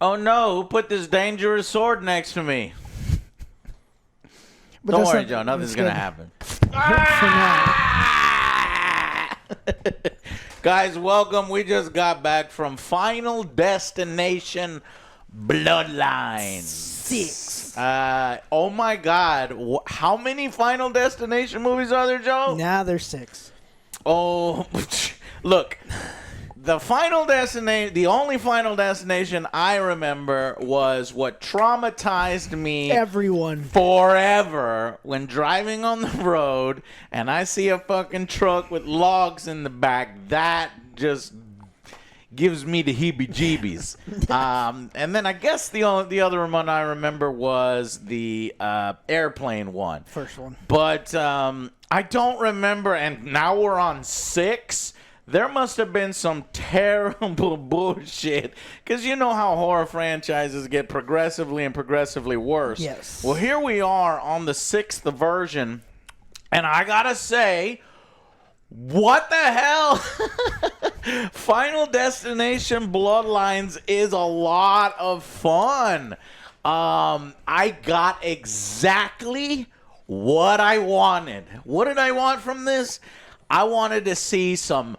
Oh no, who put this dangerous sword next to me? But Don't that's worry, not- Joe. Nothing's that's going to good. happen. For now. Guys, welcome. We just got back from Final Destination Bloodlines. 6. Oh my God. How many Final Destination movies are there, Joe? Now there's 6. Oh, look. The only Final Destination I remember was what traumatized me Everyone. forever when driving on the road and I see a fucking truck with logs in the back. That just gives me the heebie-jeebies. And then I guess the other one I remember was the airplane one. First one. But I don't remember, and now we're on 6. There must have been some terrible bullshit, because you know how horror franchises get progressively worse. Yes. Well, here we are on the 6th version, and I gotta say, what the hell? Final Destination Bloodlines is a lot of fun. I got exactly what I wanted. What did I want from this? I wanted to see some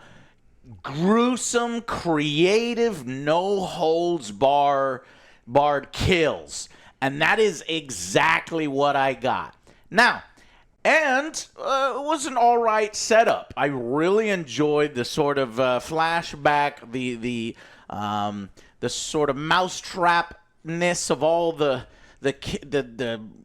gruesome, creative, no-holds-barred kills. And that is exactly what I got. Now, and it was an all-right setup. I really enjoyed the sort of flashback, the sort of mousetrapness of all the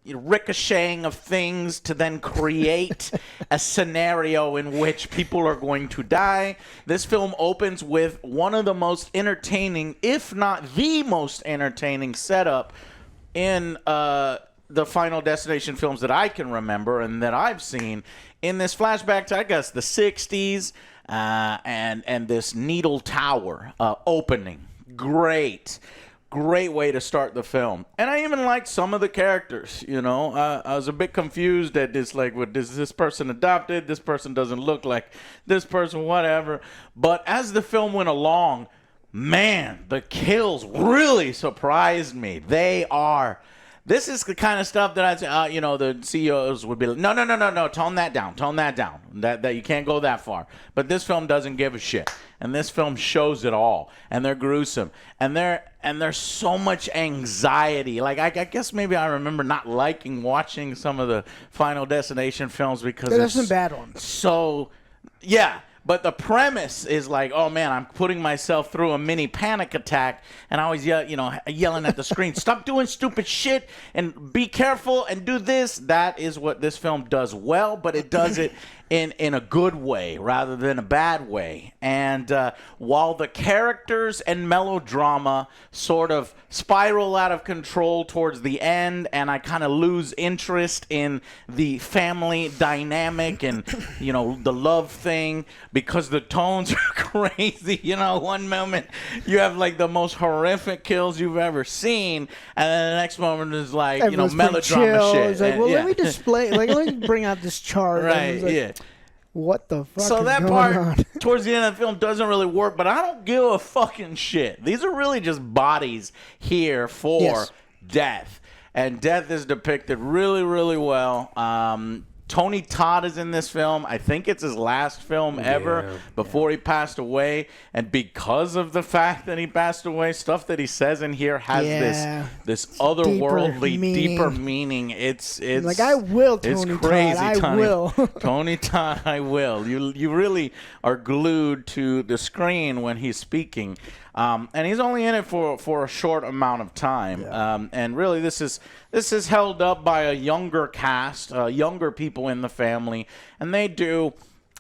ricocheting of things to then create a scenario in which people are going to die. This film opens with one of the most entertaining, if not the most entertaining setup in the Final Destination films that I can remember and that I've seen, in this flashback to, I guess, the 60s and this Needle Tower opening. Great way to start the film. And I even liked some of the characters, you know. I was a bit confused at this, like, is this person adopted? This person doesn't look like this person, whatever. But as the film went along, man, the kills really surprised me. This is the kind of stuff that I'd say, you know, the CEOs would be like, no, tone that down. That you can't go that far. But this film doesn't give a shit. And this film shows it all. And they're gruesome. And there's so much anxiety. Like, I guess maybe I remember not liking watching some of the Final Destination films because There's some bad ones. So, yeah. But the premise is like, oh man, I'm putting myself through a mini panic attack, and I always yelling at the screen, stop doing stupid shit and be careful and do this. That is what this film does well, but it does it in a good way rather than a bad way. And while the characters and melodrama sort of spiral out of control towards the end, and I kind of lose interest in the family dynamic and, you know, the love thing, because the tones are crazy. You know, one moment you have like the most horrific kills you've ever seen, and then the next moment is like, Everyone's you know, melodrama chill. shit. It's like, And, well, yeah. let me display, like, let me bring out this chart. And Right, it's like, yeah. What the fuck So is that going part on? towards the end of the film doesn't really work, but I don't give a fucking shit. These are really just bodies here for Yes. death. And death is depicted really, really well. Tony Todd is in this film. I think it's his last film ever before he passed away. And because of the fact that he passed away, stuff that he says in here has this otherworldly, deeper meaning. It's like, I will, Tony it's crazy, Todd. I will. Tony Todd, I will. You really are glued to the screen when he's speaking. And he's only in it for a short amount of time. Yeah. And really, this is held up by a younger cast, younger people in the family, and they do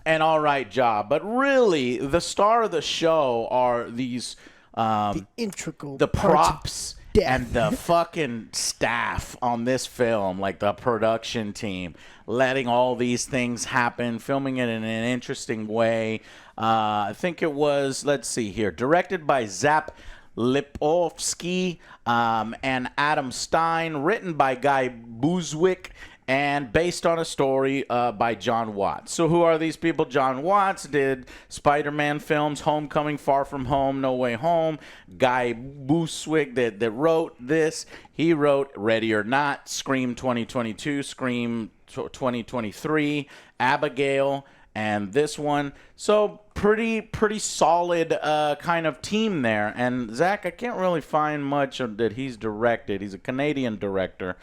an all right job. But really, the star of the show are these The props death. and the fucking staff on this film, like the production team, letting all these things happen, filming it in an interesting way. I think it was, let's see here, directed by Zap Lipovsky and Adam Stein, written by Guy Buzzwick and based on a story by John Watts. So who are these people? John Watts did Spider-Man films, Homecoming, Far From Home, No Way Home. Guy Busick that wrote this. He wrote Ready or Not, Scream 2022, Scream 2023, Abigail, and this one. So pretty solid kind of team there. And Zach, I can't really find much that he's directed. He's a Canadian director.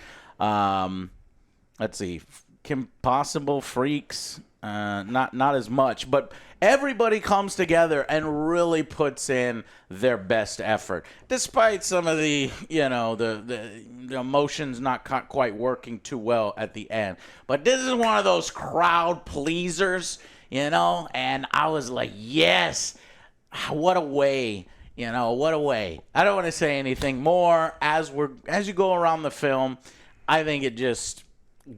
Let's see, Kim Possible, Freaks, not as much, but everybody comes together and really puts in their best effort, despite some of the the emotions not quite working too well at the end. But this is one of those crowd pleasers, and I was like, yes, what a way. What a way. I don't want to say anything more. As you go around the film, I think it just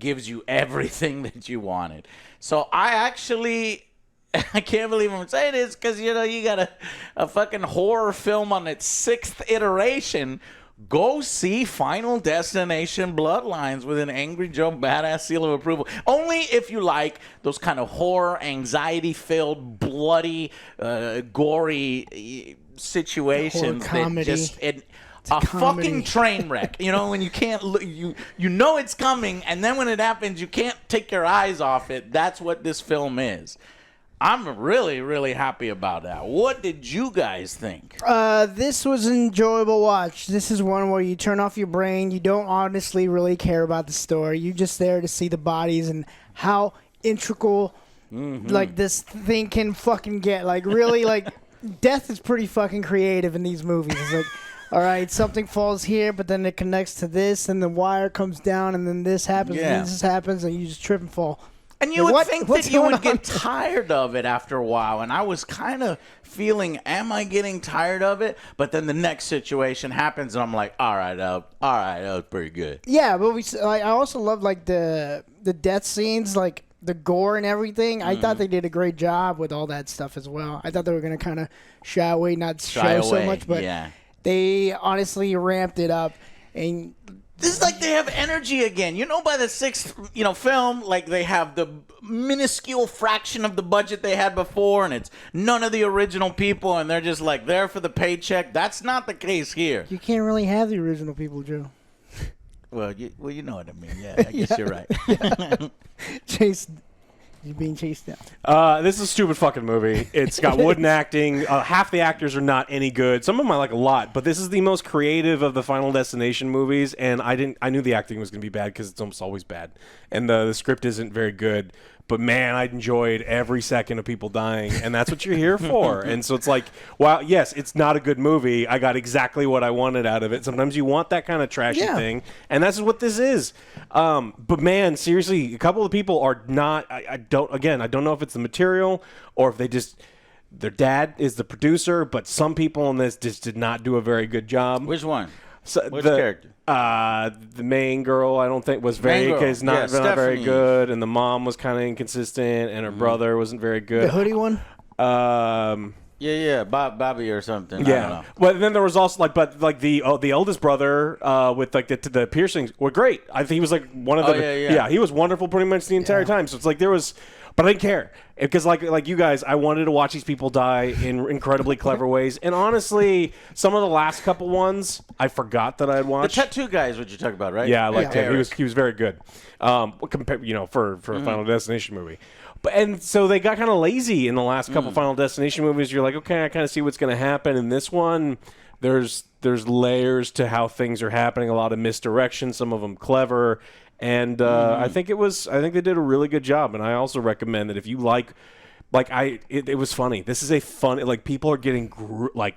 gives you everything that you wanted. So I can't believe I'm saying this, because you got a fucking horror film on its 6th iteration. Go see Final Destination Bloodlines with an AngryJoe badass seal of approval. Only if you like those kind of horror, anxiety-filled, bloody, gory situations that just fucking train wreck. When you can't look, you know it's coming, and then when it happens, you can't take your eyes off it. That's what this film is. I'm really, really happy about that. What did you guys think? This was an enjoyable watch. This is one where you turn off your brain. You don't honestly really care about the story. You're just there to see the bodies and how integral this thing can fucking get. Like, really, death is pretty fucking creative in these movies. It's like, all right, something falls here, but then it connects to this, and the wire comes down, and then this happens, and this happens, and you just trip and fall. And you would think that you would get tired of it after a while, and I was kind of feeling, am I getting tired of it? But then the next situation happens, and I'm like, all right, that was pretty good. Yeah, but I also love the death scenes, like the gore and everything. I thought they did a great job with all that stuff as well. I thought they were going to kind of shy away, not show so much, but they honestly ramped it up. And this is like they have energy again. By the 6th, film, they have the minuscule fraction of the budget they had before, and it's none of the original people, and they're just there for the paycheck. That's not the case here. You can't really have the original people, Joe. Well, you know what I mean. Yeah, I guess you're right. You're being chased down. This is a stupid fucking movie. It's got wooden acting. Half the actors are not any good. Some of them I like a lot, but this is the most creative of the Final Destination movies, and I knew the acting was going to be bad because it's almost always bad, and the script isn't very good. But man, I enjoyed every second of people dying, and that's what you're here for. And so it's like, wow, yes, it's not a good movie. I got exactly what I wanted out of it. Sometimes you want that kind of trashy thing, and that's what this is. But man, seriously, a couple of people are not. I don't know if it's the material or if they just. Their dad is the producer, but some people in this just did not do a very good job. Which one? Which character? The main girl, I don't think was not very good, and the mom was kind of inconsistent, and her brother wasn't very good. The hoodie one? Bobby or something. Yeah, I don't know. But then there was also the eldest brother with the piercings were great. I think he was one of the he was wonderful pretty much the entire time. So it's there was. But I didn't care because, like you guys, I wanted to watch these people die in incredibly clever ways. And honestly, some of the last couple ones I forgot that I had watched. The tattoo guy is what you're talking about, right? Yeah, I liked him. He was very good. For a Final Destination movie. And so they got kind of lazy in the last couple Final Destination movies. You're like, okay, I kind of see what's going to happen. In this one, there's layers to how things are happening. A lot of misdirection. Some of them clever. And I think they did a really good job. And I also recommend that if you it was funny. This is a fun, people are getting,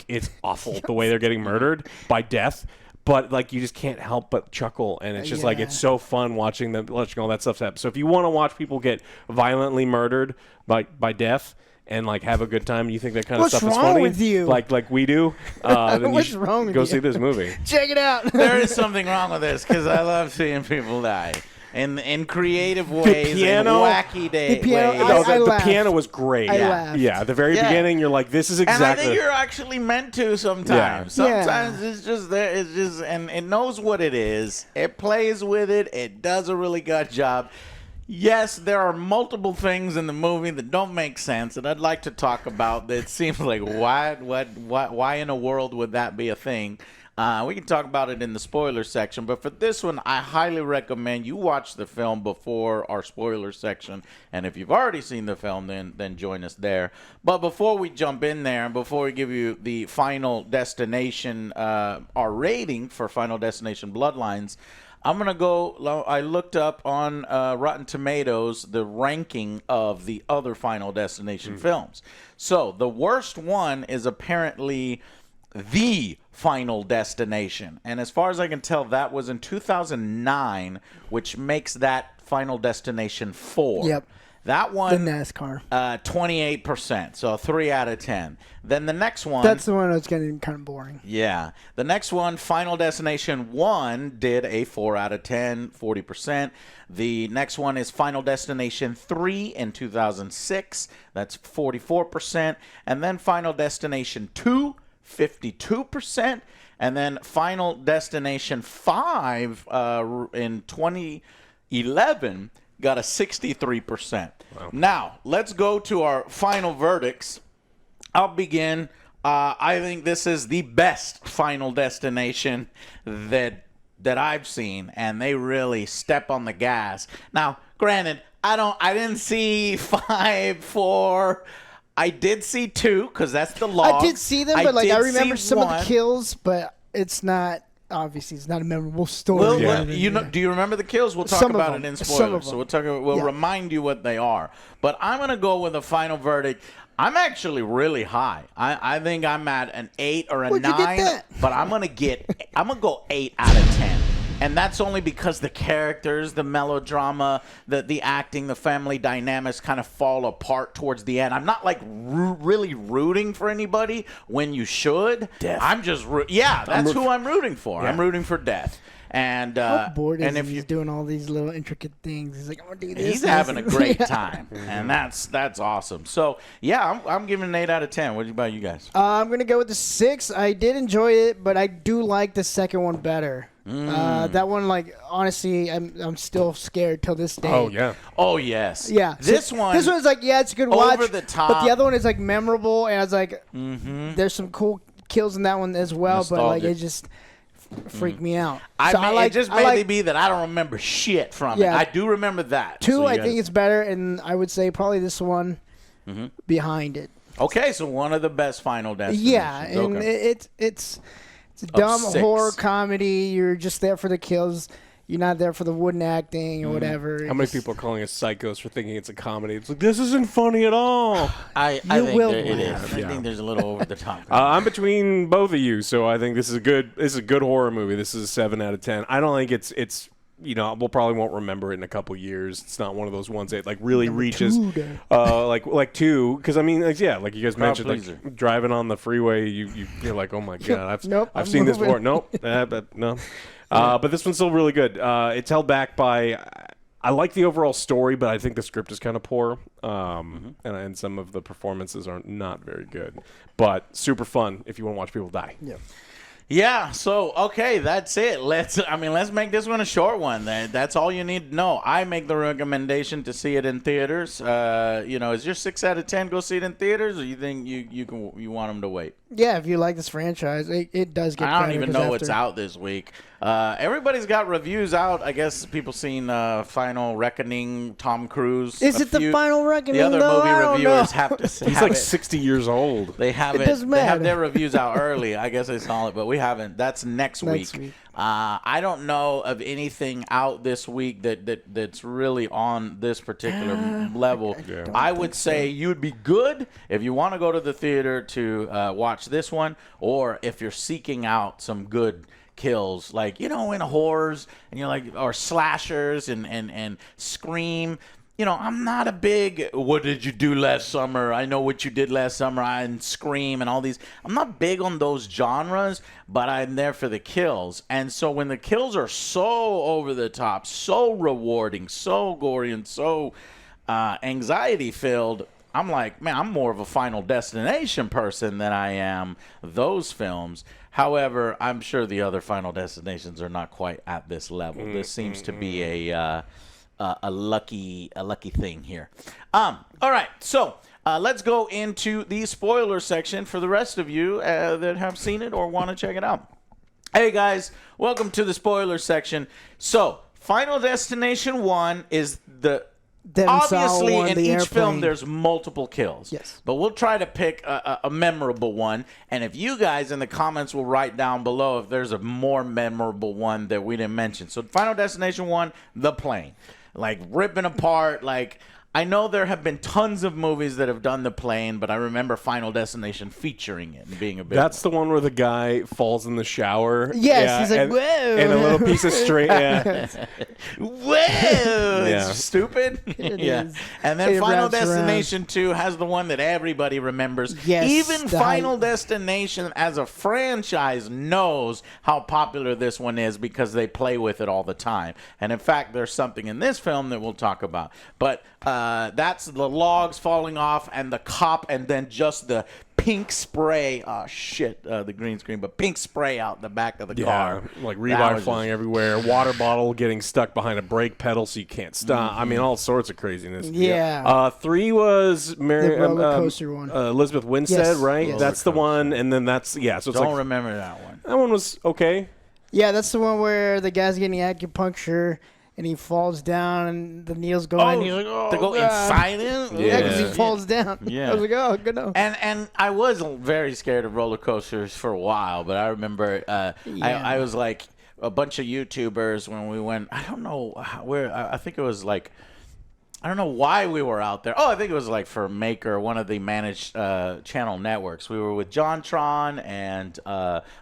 it's awful the way they're getting murdered by death. But, you just can't help but chuckle. And it's just, it's so fun watching all that stuff happen. So if you want to watch people get violently murdered by death, and have a good time, and you think that kind of stuff is funny. What's wrong with you? Like we do. Then What's wrong with you? Go see this movie. Check it out. There is something wrong with this because I love seeing people die. in creative ways, piano- in wacky The piano- ways. No, I the laughed. piano was great. I laughed. Yeah, at the very Yeah. beginning, you're like, this is And I exactly. think you're actually meant to sometimes. Yeah. Sometimes it's just there. It's just, and it knows what it is. It plays with it. It does a really good job. Yes, there are multiple things in the movie that don't make sense, and I'd like to talk about. That seems like why in a world would that be a thing? We can talk about it in the spoiler section, but for this one, I highly recommend you watch the film before our spoiler section. And if you've already seen the film, then join us there. But before we jump in there, and before we give you the Final Destination, our rating for Final Destination Bloodlines, I'm going to go, I looked up on Rotten Tomatoes the ranking of the other Final Destination films. So the worst one is apparently The Final Destination. And as far as I can tell, that was in 2009, which makes that Final Destination 4. Yep. That The one, NASCAR. 28%, so 3 out of 10. Then the next one... That's the one that's getting kind of boring. Yeah. The next one, Final Destination 1, did a 4 out of 10, 40%. The next one is Final Destination 3 in 2006. That's 44%. And then Final Destination 2, 52%. And then Final Destination 5 in 2011 got a 63%. Wow. Now, let's go to our final verdicts. I'll begin. I think this is the best Final Destination that I've seen, and they really step on the gas. Now, granted, I didn't see 5, 4. I did see 2 because that's the log. I did see them, but I remember see some of 1. the kills, but it's not. Obviously, it's not a memorable story. Well, Yeah. do you remember the kills? We'll talk Some of about them. it in Some spoilers. of So them. we'll talk. We'll Yeah. remind you what they are. But I'm gonna go with a final verdict. I'm actually really high. I think I'm at an 8 or a Where'd you 9. get that? But I'm gonna go 8 out of 10. And that's only because the characters, the melodrama, the acting, the family dynamics kind of fall apart towards the end. I'm not like really rooting for anybody when you should. Death. I'm just that's who I'm rooting for. Yeah. I'm rooting for Death. And How bored is and he? if you He's doing all these little intricate things. He's like, I'm gonna do this. he's this, having a and- great Yeah. time, and that's awesome. So yeah, I'm giving it an 8 out of 10. What about you guys? I'm gonna go with the 6. I did enjoy it, but I do like the second one better. That one, honestly, I'm still scared till this day. Oh, yeah. Oh yes, Yeah. This one, This one's like, yeah, it's a good over watch. the top. But the other one is like memorable, and it's like, there's some cool kills in that one as well. But like, Nostalgic. it just freaked me out. it just may be that I don't remember shit from it. Yeah. I do remember that. 2, So I you think guys- it's better, and I would say probably this one behind it. okay. So one of the best Final Destinations. Yeah, and Okay. it's a dumb 6. horror comedy. You're just there for the kills. You're not there for the wooden acting or whatever. How many people are calling us psychos for thinking it's a comedy? It's like, this isn't funny at all. I You think will it is. laugh. I think there's a little over the top. I'm between both of you, so I think this is a good horror movie. This is a 7 out of 10. I don't think it's we'll probably won't remember it in a couple years. It's not one of those ones that really reaches 2 then. like 2, because I mean, like you guys mentioned, pleaser. like driving on the freeway, you're like, oh my god, Nope, I've I'm seen this moving. before. Nope, but no. But this one's still really good. It's held back by. I like the overall story, but I think the script is kind of poor, and some of the performances are not very good. But super fun if you want to watch people die. Yeah. Yeah, so okay, that's it. Let's make this one a short one. That's all you need to know. I make the recommendation to see it in theaters. Is your 6 out of 10 go see it in theaters, or you think you want them to wait? Yeah, if you like this franchise, it does get I don't better even 'cause know after- it's out this week. Everybody's got reviews out. I guess people seen Final Reckoning, Tom Cruise. Is a it the few- Final Reckoning? The other though? movie I don't reviewers know. have to say He's like 60 years old. They have It it. doesn't They have matter. their reviews out early. I guess they saw it, but we haven't. That's next Next week. week. I don't know of anything out this week that's really on this particular level. I would say you'd be good if you want to go to the theater to watch this one, or if you're seeking out some good kills, like in horrors and you're like, or slashers and Scream. I'm not a big, what did you do last summer? I know what you did last summer, and Scream and all these. I'm not big on those genres, but I'm there for the kills. And so when the kills are so over the top, so rewarding, so gory, and so anxiety filled, I'm like, man, I'm more of a Final Destination person than I am those films. However, I'm sure the other Final Destinations are not quite at this level. This seems to be a lucky thing here. All right, so let's go into the spoiler section for the rest of you that have seen it or want to check it out. Hey guys, welcome to the spoiler section. So, Final Destination 1 is obviously in each film there's multiple kills. Yes. But we'll try to pick a memorable one. And if you guys in the comments will write down below if there's a more memorable one that we didn't mention. So Final Destination 1, the plane. Like ripping apart, like I know there have been tons of movies that have done the plane, but I remember Final Destination featuring it and being a big That's the one where the guy falls in the shower. Yes, he's like, whoa. And a little piece of string. Yeah. Whoa! Yeah. It's stupid. It Yeah. is. And then It Final wraps around. Destination 2 has the one that everybody remembers. Yes, Even the Final hype. Destination as a franchise knows how popular this one is because they play with it all the time. And in fact, there's something in this film that we'll talk about. But that's the logs falling off and the cop and then just the pink spray. Oh, shit, the green screen, but pink spray out the back of the car. Like That rebar was flying everywhere, water bottle getting stuck behind a brake pedal so you can't stop. I Mm-hmm. mean, all sorts of craziness. Yeah. 3 was The roller coaster one. Elizabeth Winstead, Yes, right? yes. That's the one, and then that's so it's Don't like remember that one. that one was okay. Yeah, that's the one where the guy's getting acupuncture and he falls down and the needle's going. and he's like, oh, to go God. inside it? Yeah, because Yeah. he falls down. Yeah. I was like, oh, good enough. And I was very scared of roller coasters for a while, but I remember I was like a bunch of YouTubers when we went. I don't know where. I think it was like. I don't know why we were out there. Oh, I think it was like for Maker, one of the managed channel networks. We were with JonTron and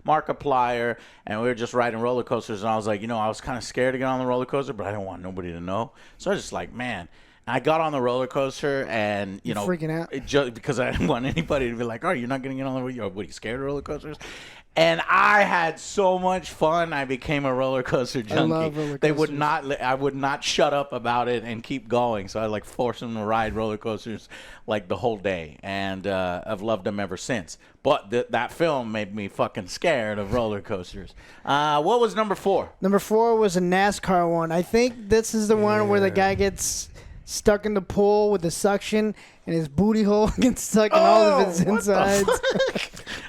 Markiplier, and we were just riding roller coasters. And I was like, I was kind of scared to get on the roller coaster, but I didn't want nobody to know. So I was just like, man. I got on the roller coaster and, freaking out? Just because I didn't want anybody to be like, oh, you're not going to get on the roller coaster? What, are you scared of roller coasters? And I had so much fun. I became a roller coaster junkie. love roller They would coasters. not. I would not shut up about it and keep going. So I like forced them to ride roller coasters like the whole day, and I've loved them ever since. But that film made me fucking scared of roller coasters. What was number 4? Number 4 was a NASCAR one. I think this is the one where the guy gets stuck in the pool with the suction and his booty hole gets stuck in all of his insides.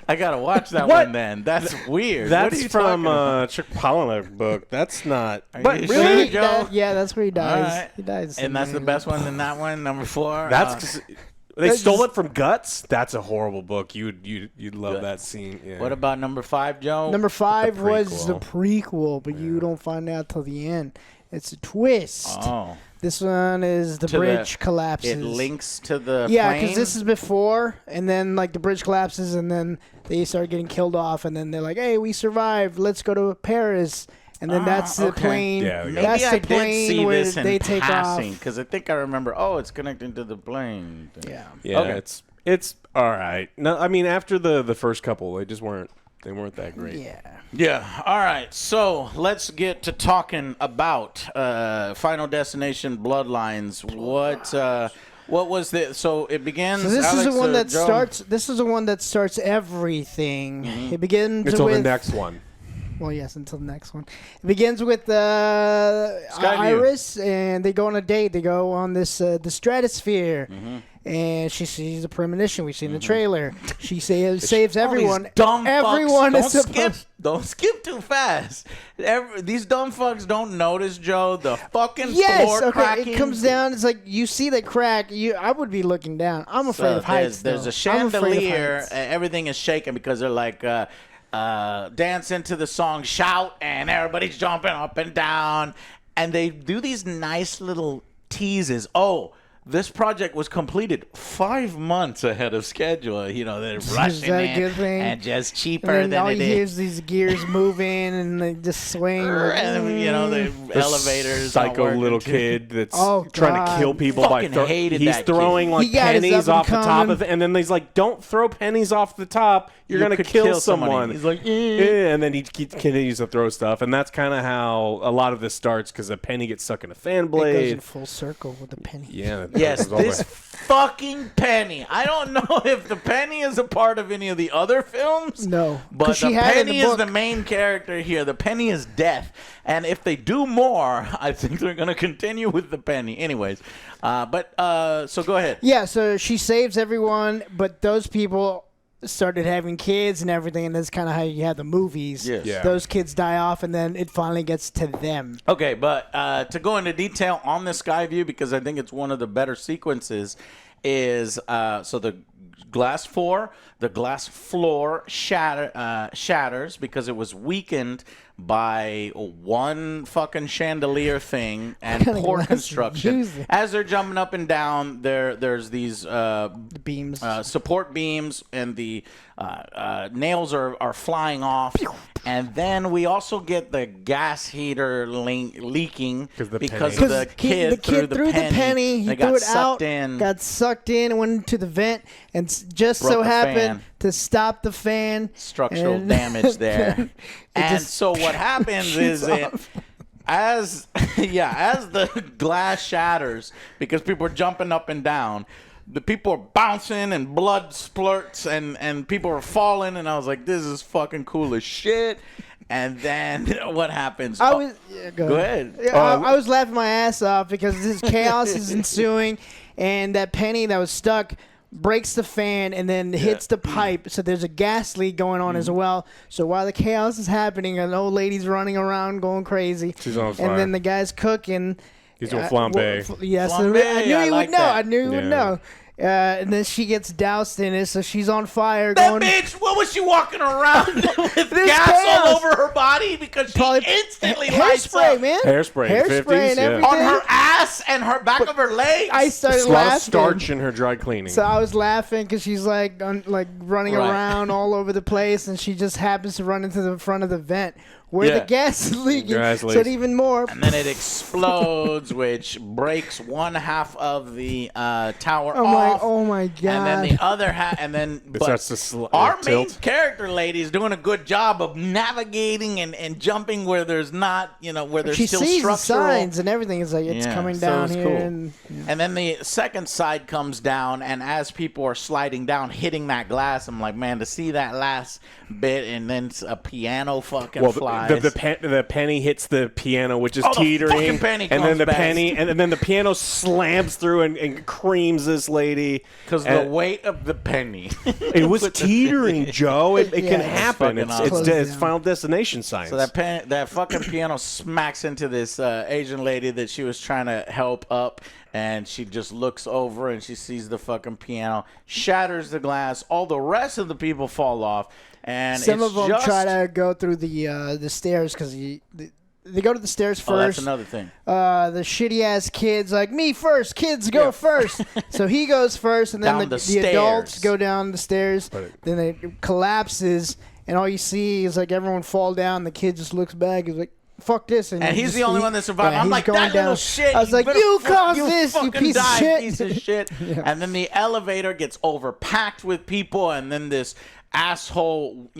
I gotta watch that What? one then. That's weird. That's what are you from talking about? Chuck Palahniuk book. That's not. Are But you really, sure, Joe? Yeah, that's where he dies. All right. He dies. And that's the best one than that one, number 4. that's 'cause they That's stole just- it from Guts. That's a horrible book. You'd love Guts. that scene. Yeah. What about number 5, Joe? Number 5 was the prequel. prequel, but you don't find out till the end. It's a twist. Oh, This one is the To bridge collapses. it links to the Yeah, plane? because this is before, and then like the bridge collapses, and then they start getting killed off, and then they're like, "Hey, we survived. Let's go to Paris." And then that's the okay. plane. Yeah, we got Maybe That's I the did plane see where this in they take passing off. because I think I remember. Oh, it's connecting to the plane. Yeah. Yeah, Okay. it's all right. No, I mean after the first couple, they just weren't that great. Yeah. Yeah. All right. So let's get to talking about Final Destination Bloodlines. What was the? So it begins. So this is Alex, the one that Joe? starts. This is the one that starts everything. It begins Until with the next one. Well, yes, until the next one. It begins with Skyview. Iris, and they go on a date. They go on this the stratosphere, Mm-hmm. and she sees a premonition. We see in the trailer. She saves All everyone. these dumb Everyone fucks. is Don't supposed. skip. Don't skip too fast. These dumb fucks don't notice, Joe. The fucking Yes, floor okay. cracking. It comes down. It's like you see the crack. I would be looking down. I'm afraid of heights. There's though. a I'm afraid of chandelier. heights. Everything is shaking because they're like dance into the song "Shout" and everybody's jumping up and down, and they do these nice little teases. Oh, this project was completed 5 months ahead of schedule. You know, they're Is rushing that a in good thing? and just cheaper And then than all it you hear is. is these gears moving and they just swing. And, you know, the elevators. not Psycho working little too. kid that's Oh, trying to God. kill people by Fucking hated he's that throwing kid. like He got his pennies up and off the top coming. of it, and then he's like, "Don't throw pennies off the top. You're You gonna could kill somebody. someone." He's like, And then he continues to throw stuff, and that's kind of how a lot of this starts because a penny gets stuck in a fan It goes blade. in full circle with the penny. Yeah. Yes, goes all the this way. fucking penny. I don't know if the penny is a part of any of the other films. No, But 'cause the she had it in penny the is the book. main character here. The penny is death. And if they do more, I think they're going to continue with the penny. Anyways, so go ahead. Yeah, so she saves everyone, but those people started having kids and everything, and that's kind of how you have the movies. Yes. Yeah. Those kids die off, and then it finally gets to them. Okay, but to go into detail on the sky view, because I think it's one of the better sequences, is so the glass floor shatters because it was weakened by one fucking chandelier thing and kind of poor glass construction. is using? As they're jumping up and down, there's these The beams. support beams, and the nails are flying off. And then we also get the gas heater leaking because penny. of the kid threw the penny. He They threw got it out, sucked in. got sucked in, and went into the vent, and just Broke so the happened fan. to stop the fan. Structural and- damage there. And just so what happens is as the glass shatters, because people are jumping up and down, the people are bouncing and blood splurts and people are falling, and I was like, this is fucking cool as shit. And then what happens? I was go ahead. Yeah, I was laughing my ass off because this chaos is ensuing, and that penny that was stuck breaks the fan and then hits the pipe. So there's a gas leak going on as well. So while the chaos is happening, an old lady's running around going crazy. She's on fire. And then the guy's cooking. He's doing flambe. Yes, Flambe, I knew I he like would know. that. I knew he would Yeah. know. And then she gets doused in it, so she's on fire. That going, bitch, what was she walking around with There's gas all chaos. over her body? Because she Probably instantly lights hairspray, up man. Hairspray, Hairspray 50s, and yeah. everything. on her ass and her back of her legs. I started There's a lot of laughing. starch in her dry cleaning. So I was laughing because she's like running Right. around all over the place, and she just happens to run into the front of the vent where Yeah. the gas is leaking. Gas So leaks. it even more. And then it explodes, which breaks one half of the tower off. Oh my god! And then the other half, and then but starts to our main tilt. character lady is doing a good job of navigating and jumping where there's not, where there's she still sees the structural. signs and everything. It's like it's Yeah, coming so down it's here. cool. And, And then the second side comes down, and as people are sliding down, hitting that glass, I'm like, man, to see that last bit, and then a piano fucking flies. The penny hits the piano, which is Oh, the teetering, fucking penny and then comes the back. and then the piano slams through and creams this lady. Because the weight of the penny. It was teetering, Joe. It Yeah, can it's happen. fucking It's awesome. it's Final Destination science. So that fucking piano smacks into this Asian lady that she was trying to help up, and she just looks over and she sees the fucking piano, shatters the glass. All the rest of the people fall off, and some it's of them just, try to go through the stairs because they go to the stairs Oh, that's first. another thing. The shitty ass kids like me first. Kids go first. So he goes first, and then Down the the adults stairs. go down the stairs. Then it collapses, and all you see is like everyone fall down. The kid just looks back. He's like, "Fuck this!" And you he's just the only see- one that survived. Yeah, I'm he's like, going that little down. shit. I was like, better "You caused this, you fucking piece of die, shit." piece of shit. And then the elevator gets overpacked with people, and then this asshole,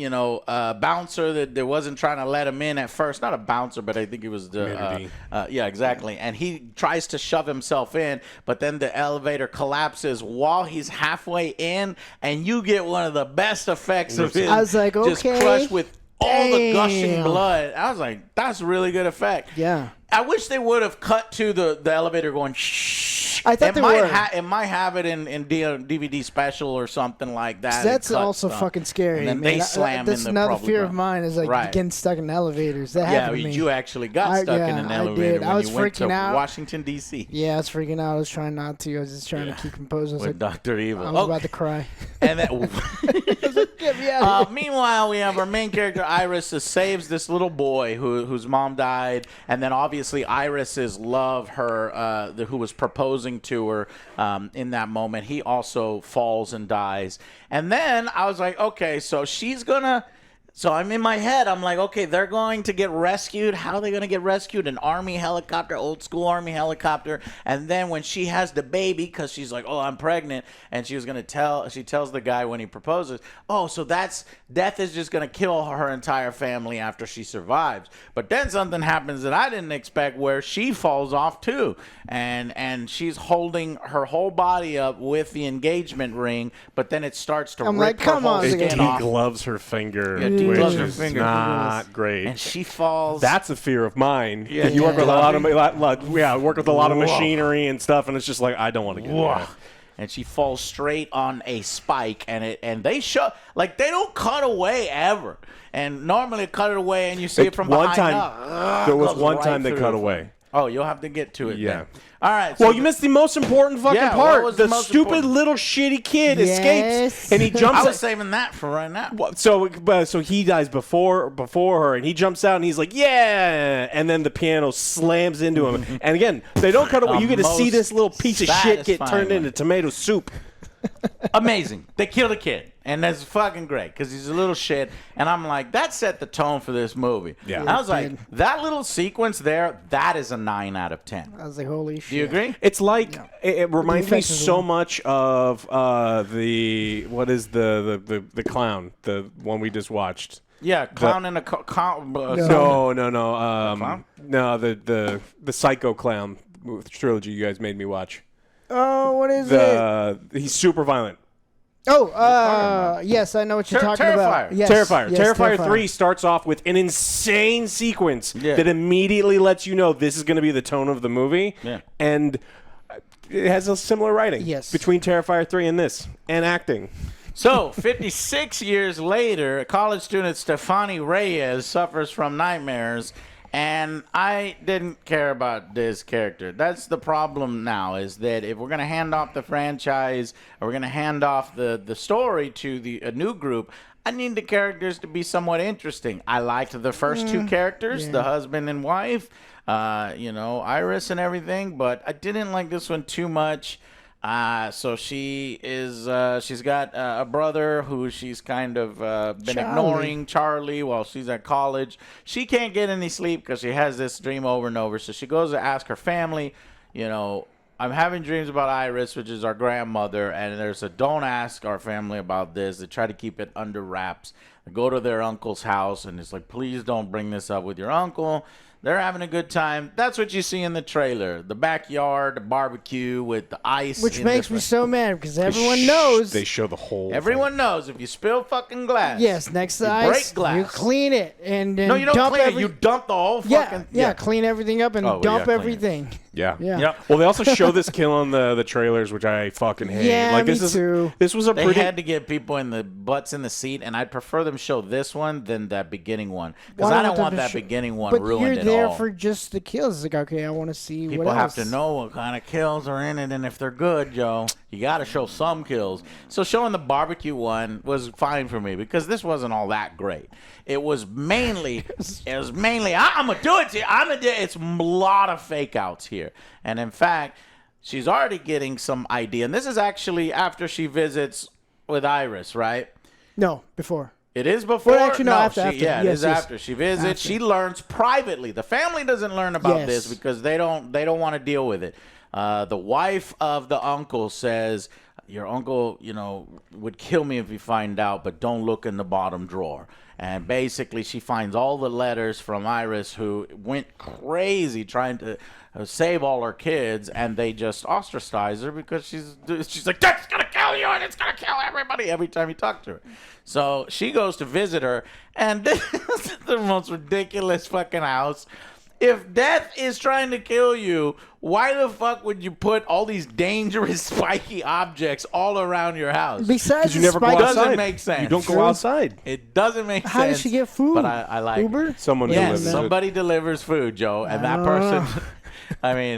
bouncer that wasn't trying to let him in at first. Not a bouncer, but I think it was the yeah, exactly. And he tries to shove himself in, but then the elevator collapses while he's halfway in, and you get one of the best effects of him. I was like, just okay, crushed with all the gushing damn. blood. I was like, that's a really good effect. Yeah. I wish they would have cut to the elevator going shh. I thought it they might were. it might have it in DVD special or something like that. That's and cut also stuff. fucking scary. And then man. they slam That's in the another probably fear ground. of mine is like Right. getting stuck in elevators. That Yeah, happened to me. you actually got I- stuck in yeah, an I elevator did. when I was you went to freaking out. Washington D.C. Yeah, I was freaking out. I was trying not to. I was just trying to keep composed. I was with like, Dr. Evil. I was about to cry. And that, I was Get me out of here. Meanwhile, we have our main character, Iris, who saves this little boy whose mom died. And then obviously Iris's love, who was proposing to her in that moment, he also falls and dies. And then I was like, okay, so she's going to... So I'm in my head. I'm like, okay, they're going to get rescued. How are they going to get rescued? An army helicopter, old school army helicopter. And then when she has the baby, because she's like, oh, I'm pregnant, and she tells the guy when he proposes, oh, so death is just going to kill her entire family after she survives. But then something happens that I didn't expect, where she falls off too, and she's holding her whole body up with the engagement ring, but then it starts to I'm rip like, come her whole on, It skin off. gloves her finger. Yeah, which gloves her is finger. not great. And she falls. That's a fear of mine. Yeah, You work with a lot of work with a lot of Whoa. machinery and stuff, and it's just like I don't want to get in there. And she falls straight on a spike, and they show, like, they don't cut away ever. And normally cut it away, and you see it from one behind. time. There was Goes one right time they through cut the away. front. Oh, you'll have to get to it. Yeah. Then. All right. Well, you missed the most important fucking Yeah, what part. was The the most stupid important? little shitty kid Yes. escapes, and he I jumps. was saving that for right now. So he dies before her, and he jumps out, and he's like, "Yeah!" And then the piano slams into him, and again, they don't cut away. You get to see most this little piece of shit get satisfying turned one. into tomato soup. Amazing. They killed a kid, and that's fucking great because he's a little shit. And I'm like, that set the tone for this movie. Yeah. I was It like, did. that little sequence there, that is a 9 out of 10. I was like, holy shit. Do you agree? It's like it reminds me effects as so well. much of the what is the clown, the one we just watched. Yeah, clown in a No. Clown? No, the Psycho Clown trilogy you guys made me watch. Oh, what is it? He's super violent. Oh, yes, I know what you're talking about. Terrifier. Yes, Terrifier. yes, Terrifier 3 starts off with an insane sequence Yeah. that immediately lets you know this is going to be the tone of the movie. Yeah. And it has a similar writing Yes. between Terrifier 3 and this, and acting. So, 56 years later, college student Stefani Reyes suffers from nightmares, and I didn't care about this character. That's the problem now, is that if we're going to hand off the franchise, or we're going to hand off the story to a new group, I need the characters to be somewhat interesting. I liked the first two characters, the husband and wife, Iris and everything, but I didn't like this one too much. So she's got a brother who she's kind of been Charlie. ignoring, Charlie, while she's at college. She can't get any sleep because she has this dream over and over. So she goes to ask her family, I'm having dreams about Iris, which is our grandmother, and there's a don't ask our family about this. They try to keep it under wraps. They go to their uncle's house, and it's like, please don't bring this up with your uncle. They're having a good time. That's what you see in the trailer. The backyard, the barbecue with the ice. Which in makes the- me so mad because everyone knows. They show the whole Everyone knows if you spill fucking glass. Yes, next to you ice, break glass. you clean it and then No, you don't dump clean every- it. You dump the whole fucking. yeah, clean everything up and Oh, well, dump yeah, clean it. everything. Yeah. Yeah. Yep. Well, they also show this kill on the trailers, which I fucking hate. Yeah, like me this too. This was a They pretty. had to get people in the butts in the seat, and I'd prefer them show this one than that beginning one because Why I don't them want to that sh- beginning one But ruined you're at there all. for just the kills. It's like, okay, I want to see People what have else. to know what kind of kills are in it, and if they're good, Joe, you got to show some kills. So showing the barbecue one was fine for me because this wasn't all that great. It was mainly, I'm gonna do it to you. It's a lot of fake outs here, and in fact, she's already getting some idea. And this is actually after she visits with Iris, right? No, before. It is before. Well, actually, no, after. Yeah, it Yes, is yes. after she visits. After. She learns privately. The family doesn't learn about Yes. this because they don't want to deal with it. The wife of the uncle says, "Your uncle, would kill me if he find out, but don't look in the bottom drawer." And basically, she finds all the letters from Iris, who went crazy trying to save all her kids, and they just ostracize her because she's like, "That's gonna kill you, and it's gonna kill everybody" every time you talk to her. So she goes to visit her, and this is the most ridiculous fucking house. If death is trying to kill you, why the fuck would you put all these dangerous spiky objects all around your house? Besides you the never go spike- outside. Doesn't make sense. You don't go True. outside. It doesn't make sense. How does she get food? But I like Uber? it. Someone Yes, delivers it. somebody delivers food, Joe, and that person,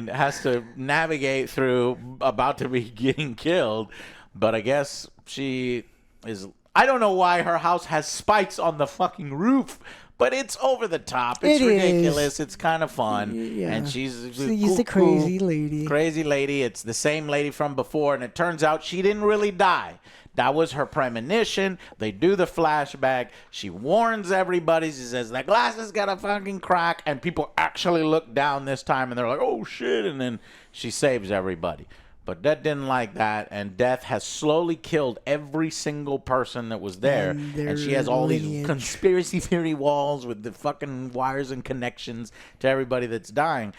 has to navigate through about to be getting killed. But I guess she is I don't know why her house has spikes on the fucking roof, but it's over the top. It's ridiculous. It's kind of fun. Yeah. And she's a crazy lady. Crazy lady. It's the same lady from before, and it turns out she didn't really die. That was her premonition. They do the flashback. She warns everybody. She says, the glass is going to fucking crack. And people actually look down this time, and they're like, oh, shit. And then she saves everybody. But Death didn't like that, and Death has slowly killed every single person that was there. And she has all these conspiracy theory walls with the fucking wires and connections to everybody that's dying.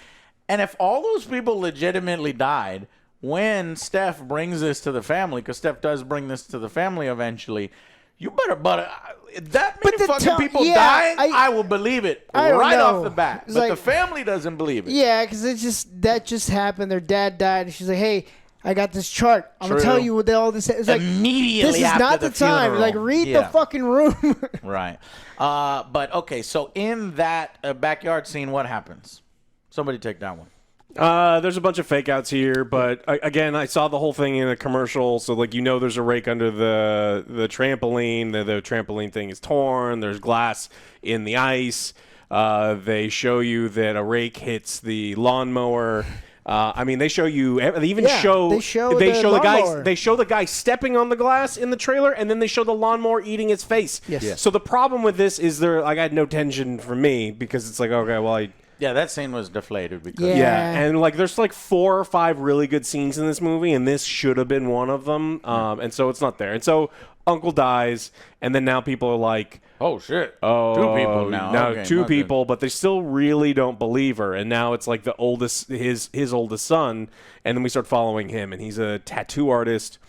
And if all those people legitimately died, when Steph brings this to the family, because Steph does bring this to the family eventually, you better, that many fucking people dying, I will believe it right off the bat. But the family doesn't believe it. Yeah, because that just happened. Their dad died, and she's like, hey, I got this chart. I'm going to tell you what all this is. It's like, immediately this is not the time. Like, read the fucking room. Right. But, okay, so in that backyard scene, what happens? Somebody take that one. There's a bunch of fake outs here, but again, I saw the whole thing in a commercial, so like there's a rake under the trampoline. The trampoline thing is torn. There's glass in the ice. They show you that a rake hits the lawnmower. They show you. They even show the guy stepping on the glass in the trailer, and then they show the lawnmower eating his face. Yes. Yeah. So the problem with this is I had no tension for me because it's like, okay, well, yeah, that scene was deflated because and there's 4 or 5 really good scenes in this movie, and this should have been one of them. And so it's not there. And so Uncle dies, and then now people are like, oh shit, 2 people now. Now 2 people, but they still really don't believe her. And now it's like the oldest, his oldest son, and then we start following him, and he's a tattoo artist.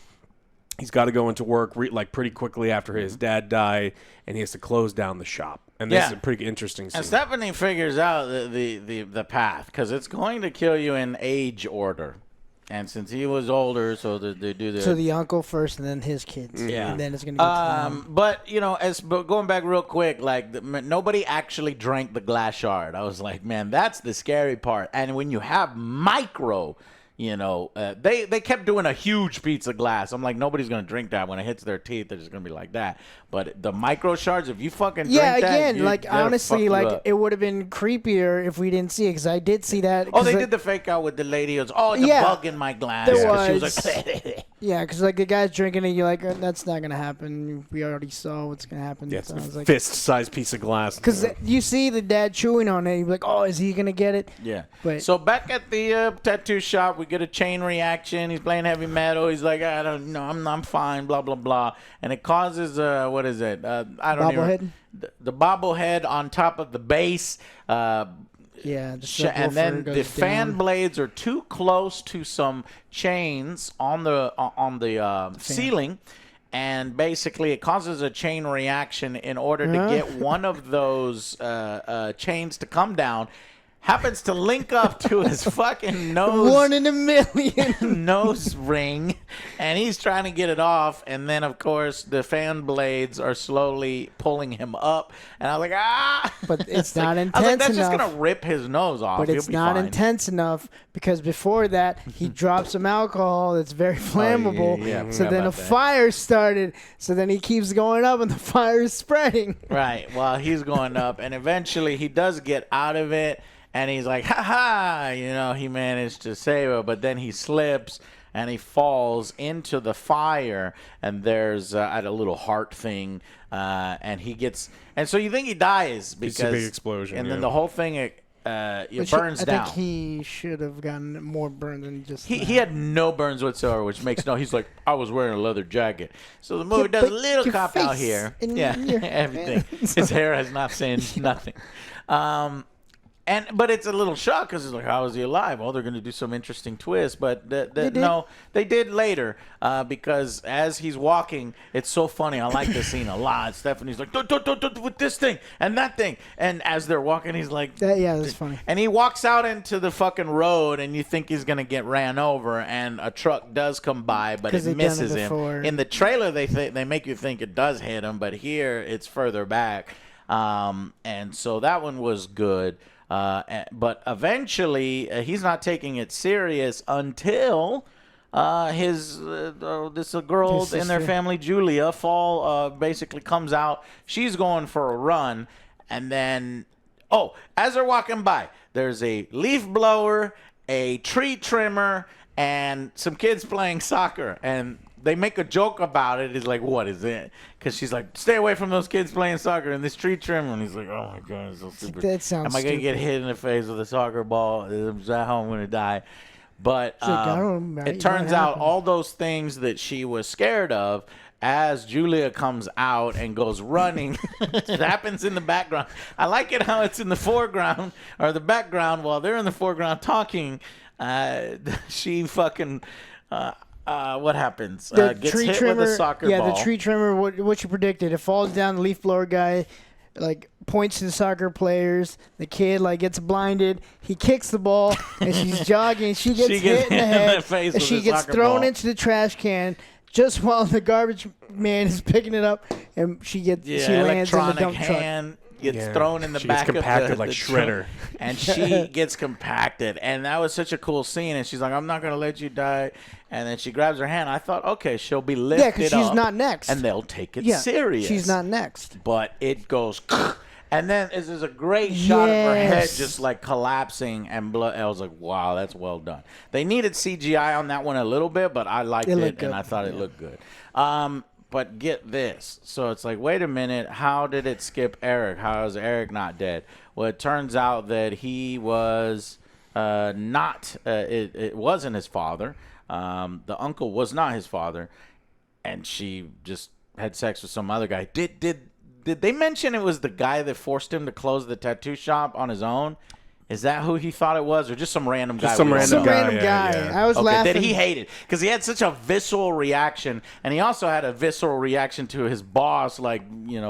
He's got to go into work pretty quickly after his dad died, and he has to close down the shop. And this is a pretty interesting scene. And Stephanie figures out the path, because it's going to kill you in age order. And since he was older, so they do the... So the uncle first, and then his kids. Yeah. And then it's going to go to them. But, going back real quick, nobody actually drank the glass shard. I was like, man, that's the scary part. And when you have micro... they kept doing a huge piece of glass. I'm like, nobody's going to drink that. When it hits their teeth, they're just going to be like that. But the micro shards, if you fucking drink that, honestly, it would have been creepier if we didn't see it, because I did see that. Oh, they did the fake out with the lady. It was, it's a bug in my glass. There was. She was like, yeah, because the guy's drinking it, you're like, that's not going to happen. We already saw what's going to happen. Yeah, so it's a fist-sized piece of glass. Because you see the dad chewing on it, you're like, oh, is he going to get it? Yeah. But so back at the tattoo shop, we get a chain reaction. He's playing heavy metal. He's like, I don't know, I'm fine, blah, blah, blah. And it causes, what is it? I don't know. Bobblehead? The bobblehead on top of the base. And then the fan blades are too close to some chains on the ceiling. And basically, it causes a chain reaction in order to get one of those chains to come down. Happens to link up to his fucking nose. 1 in a million. Nose ring. And he's trying to get it off. And then, of course, the fan blades are slowly pulling him up. And I was like, ah. But it's not intense enough. I was like, that's just going to rip his nose off. But it's not intense enough, because before that, he dropped some alcohol that's very flammable. So then a fire started. So then he keeps going up, and the fire is spreading. Right. Well, he's going up. And eventually, he does get out of it. And he's like, ha-ha, he managed to save her. But then he slips, and he falls into the fire. And there's a little heart thing. And he gets... And so you think he dies because... It's a big explosion, And then the whole thing burns down. I think he should have gotten more burn than just... He had no burns whatsoever, which makes He's like, I was wearing a leather jacket. So the movie does a little cop out here. Everything. His hair has not singed nothing. But it's a little shock, because it's like, how is he alive? Well, they're going to do some interesting twist, but they did later, because as he's walking, it's so funny. I like this scene a lot. Stephanie's like, don't, with this thing and that thing, and as they're walking, he's like, that's funny. And he walks out into the fucking road, and you think he's going to get ran over, and a truck does come by, but it misses him. In the trailer, they make you think it does hit him, but here it's further back, and so that one was good. But eventually, he's not taking it serious until this girl His in their sister. family, Julia, basically comes out. She's going for a run, and then as they're walking by, there's a leaf blower, a tree trimmer, and some kids playing soccer, and they make a joke about it. It's like, what is it? Because she's like, stay away from those kids playing soccer and this tree trimmer. And he's like, oh my God, it's so stupid. That sounds Am I going to get stupid. hit in the face with a soccer ball? Is that how I'm going to die? But like, I don't know, it what turns out happened? all those things that she was scared of, as Julia comes out and goes running, it happens in the background. I like it how it's in the foreground or the background while they're in the foreground talking. She fucking... what happens? The Gets tree hit trimmer, with a soccer ball. the tree trimmer. What you predicted? It falls down. The leaf blower guy, like, points to the soccer players. The kid, like, gets blinded. He kicks the ball, and she's jogging. She gets hit in the head. face and with she a gets soccer thrown ball. into the trash can just while the garbage man is picking it up, and she lands in the electronic dump truck. hand gets thrown in the She gets back of compacted the like the Shredder. truck, and she gets compacted, and that was such a cool scene. And she's like, "I'm not gonna let you die," and then she grabs her hand. I thought, okay, she'll be lifted Yeah, because she's up, not next. and they'll take it Yeah, serious. she's not next. But it goes, and then this is a great shot of her head Yes. just like collapsing and blood. I was like, wow, that's well done. They needed CGI on that one a little bit, but I liked It it, looked and good. I thought it looked good. But get this. So it's like, wait a minute, how did it skip Eric? How is Eric not dead? Well, it turns out that he was not, it wasn't his father. The uncle was not his father, and she just had sex with some other guy. Did they mention it was the guy that forced him to close the tattoo shop on his own? Is that who he thought it was, or just some random guy? some we don't random Some know? guy. random yeah, guy. yeah. I was Okay, laughing. that he hated because he had such a visceral reaction, and he also had a visceral reaction to his boss, like,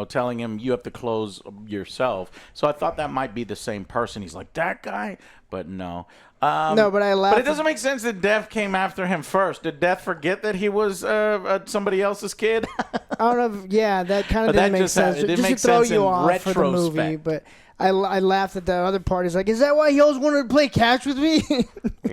telling him you have to close yourself. So I thought that might be the same person. He's like, that guy, but no. No, but I laughed. But it doesn't make sense that Death came after him first. Did Death forget that he was somebody else's kid? I don't know. That kind of But that didn't make just sense. it didn't just make to throw sense you in off for the movie, retrospect. but I laughed at the other part. He's like, "Is that why he always wanted to play catch with me?"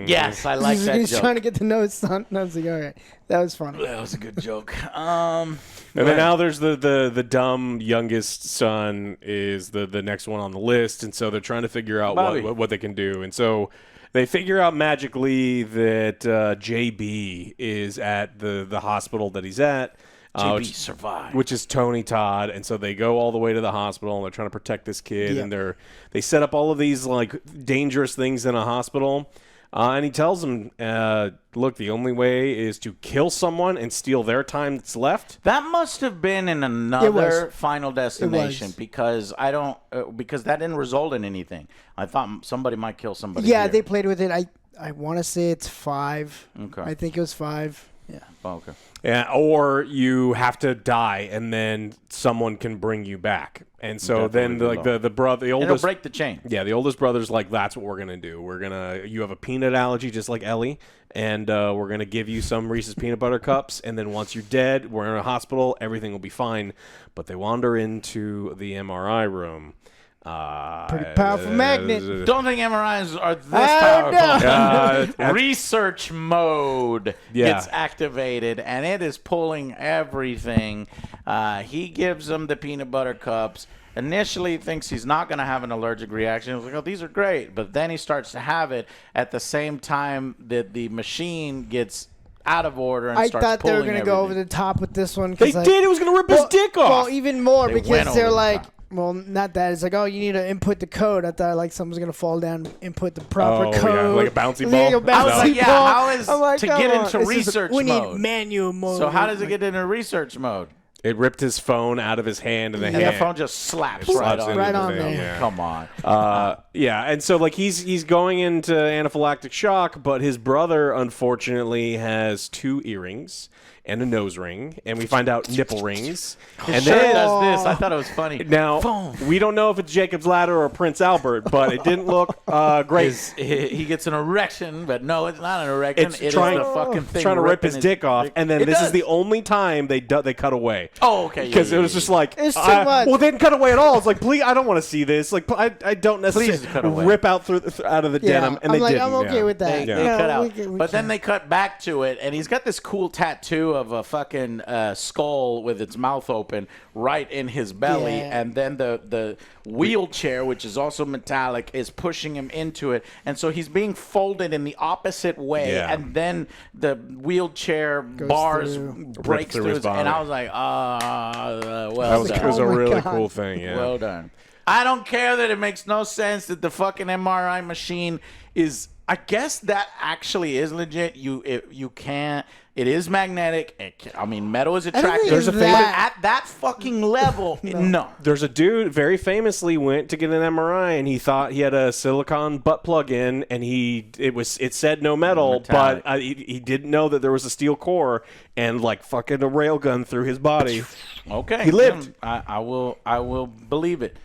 Yes, I like that He's joke. trying to get to know his son. I was like, "All right, that was funny." That was a good joke. And then now there's the dumb youngest son is the next one on the list, and so they're trying to figure out Bobby. what they can do, and so they figure out magically that JB is at the hospital that he's at. JB survived. Which is Tony Todd, and so they go all the way to the hospital and they're trying to protect this kid, and they set up all of these like dangerous things in a hospital, and he tells them, look, the only way is to kill someone and steal their time that's left. That must have been in It another was. Final Destination because I don't because that didn't result in anything. I thought somebody might kill somebody. Yeah, here. they played with it. I want to say it's 5. Okay. I think it was 5. Yeah. Oh, okay. Yeah, or you have to die, and then someone can bring you back. And so then the brother, the It'll oldest, break the chain. yeah, the oldest brother's like, that's what we're gonna do. You have a peanut allergy just like Ellie, and we're gonna give you some Reese's peanut butter cups, and then once you're dead, we're in a hospital, everything will be fine. But they wander into the MRI room. Pretty powerful magnet. Don't think MRIs are this I powerful. Research mode Yeah. gets activated, and it is pulling everything. He gives them the peanut butter cups. Initially, he thinks he's not going to have an allergic reaction. He's like, oh, these are great. But then he starts to have it at the same time that the machine gets out of order and I starts thought they were pulling going to go over everything. the top with this one. They did. It was gonna rip his dick off. Well, even more They went because over they're the like, top. well, not that. It's like, oh, you need to input the code. I thought like someone's going to fall down and input the proper Oh, yeah, code. like a bouncy Like ball. a I was bouncy like, yeah, ball. how is I'm like, to come get on. into It's just- research we mode? need manual mode. So how does it get into research mode? It ripped his phone out of his hand, and the And hand the phone just slaps It right slaps on. into Right the on thing, there. yeah. Come on. Yeah, and so like he's going into anaphylactic shock, but his brother unfortunately has 2 earrings and a nose ring, and we find out nipple rings. And Sure then does this. I thought it was funny. now Boom. we don't know if it's Jacob's Ladder or Prince Albert, but it didn't look great. He gets an erection, but no, it's not an erection. It's It is trying, the fucking thing trying to rip ripping his dick off, and then It this is does. the only time they cut away. away. Oh, okay. Because it was just like, It's too much. well, they didn't cut away at all. It's like, please, I don't want to see this. Like, I don't necessarily cut away. rip out out of the denim, and I'm they didn't. I'm okay with that. They No, cut out. we But then can. they cut back to it, and he's got this cool tattoo of a fucking skull with its mouth open right in his belly, Yeah. and then the wheelchair, which is also metallic, is pushing him into it, and so he's being folded in the opposite way, Yeah. and then the wheelchair bars through. breaks through through his his, and body. I was like, well That was, done. it was a Oh my really God. cool thing. Yeah. Well done. I don't care that it makes no sense that the fucking MRI machine is. I guess that actually is legit. You can't. It is magnetic. I mean, metal is attractive. There's a But that- at that fucking level, no. There's a dude very famously went to get an MRI and he thought he had a silicone butt plug in and it said no metal, Metallic. but he didn't know that there was a steel core and like fucking a railgun through his body. Okay, He lived. I will believe it.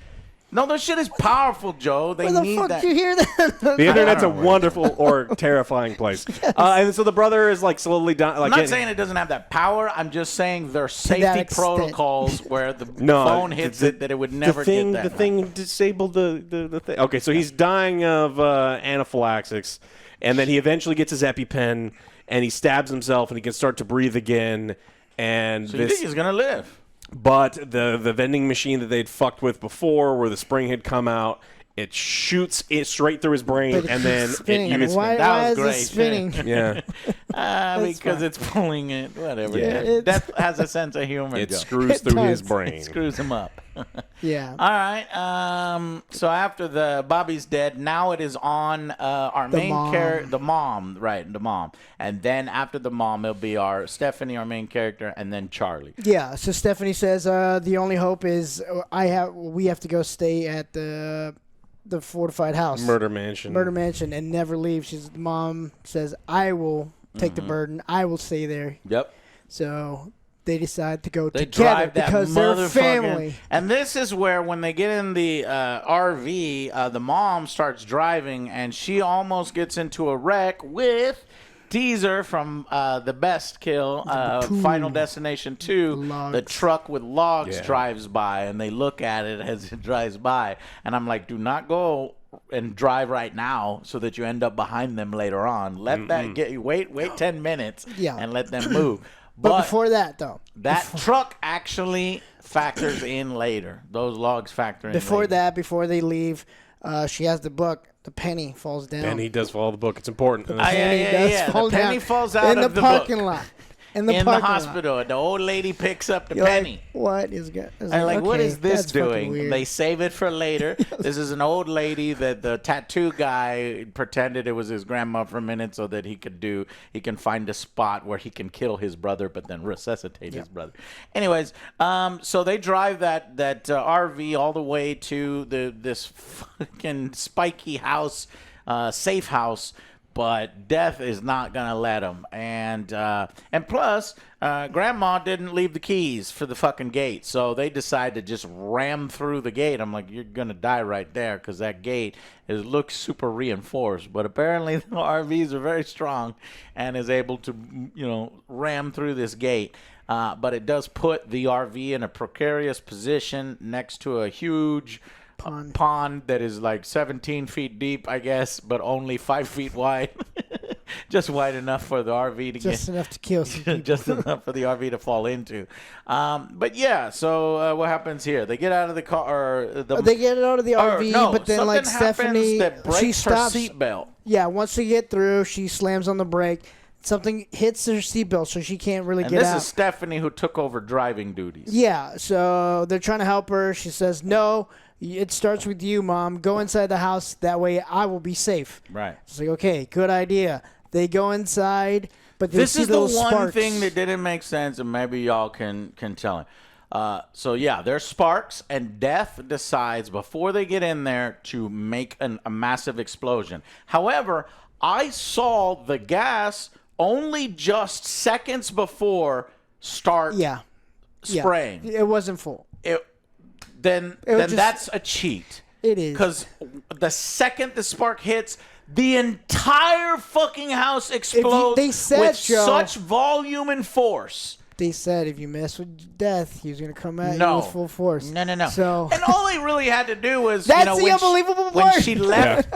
No, this shit is powerful, Joe. They Where the need fuck that. did you hear that? The internet's a don't know. wonderful or terrifying place. And so the brother is like slowly dying. Like I'm not saying it doesn't have that power. I'm just saying there's that safety extent. protocols where the No, phone hits it that it would never get that. The thing disabled the thing. Okay, so he's dying of anaphylaxis, and then he eventually gets his EpiPen, and he stabs himself, and he can start to breathe again. And So you think he's gonna live? but the vending machine that they'd fucked with before, where the spring had come out, it shoots it straight through his brain, But it and keeps then spinning. you can Why, That why was is great. this spinning? yeah, Because fine. it's pulling it. Whatever. Yeah. Death has a sense of humor. it Joe. screws It through his does. brain. It screws him up. Yeah. All right. So after the Bobby's dead, now it is on our The main mom. character, the mom, right? The mom, and then after the mom, it'll be our Stephanie, our main character, and then Charlie. Yeah. So Stephanie says the only hope is we have to go stay at the fortified house, Murder mansion. and never leave. The mom says I will take the burden. I will stay there. Yep. So they decide to go They together drive that because they're motherfucking- family. And this is where, when they get in the RV, the mom starts driving, and she almost gets into a wreck with Teaser from the best kill, Final Destination 2. Logs. The truck with logs Yeah. drives by, and they look at it as it drives by. And I'm like, do not go and drive right now so that you end up behind them later on. Let that get you. Wait 10 minutes Yeah. and let them move. But before that, though, That truck actually factors in later. Those logs factor in later. before they leave, she has the book. The penny falls down. And he does follow the book. It's important. And I- penny yeah, does yeah. fall The penny down falls out in of the the parking book. lot. In the in the parking lot. hospital, the old lady picks up the You're penny. like, what is good? I'm like, what okay, is this that's fucking doing? weird. They save it for later. This is an old lady that the tattoo guy pretended it was his grandma for a minute so that he can find a spot where he can kill his brother, but then resuscitate his brother. Anyways, so they drive that RV all the way to this fucking spiky house, safe house. But Death is not gonna let him, and plus, Grandma didn't leave the keys for the fucking gate, so they decide to just ram through the gate. I'm like, you're gonna die right there, because that gate looks super reinforced. But apparently, the RVs are very strong, and is able to ram through this gate. But it does put the RV in a precarious position next to a huge pond that is like 17 feet deep, I guess, but only 5 feet wide. Just wide enough for the RV to just enough to kill some people. just enough for the RV to fall into. But yeah, so what happens here? They get out of the car. They get out of the RV, but then like something happens Stephanie, that breaks she her stops. seatbelt. Yeah, once they get through, she slams on the brake. Something hits her seatbelt, so she can't really And get this out. is Stephanie, who took over driving duties. Yeah, so they're trying to help her. She says, "No, it starts with you, Mom. Go inside the house. That way, I will be safe." Right. It's like, okay, good idea. They go inside, but they This see is the little one sparks. thing that didn't make sense, and maybe y'all can tell it. So yeah, there's sparks, and Death decides before they get in there to make a massive explosion. However, I saw the gas only just seconds before start spraying. Yeah. It wasn't full. Then just- that's a cheat. It is. Because the second the spark hits, the entire fucking house explodes they said, with Joe- such volume and force they said if you mess with death, he was gonna come at you No. with full force. No. So And all they really had to do was, That's you know, the when unbelievable when part. she left,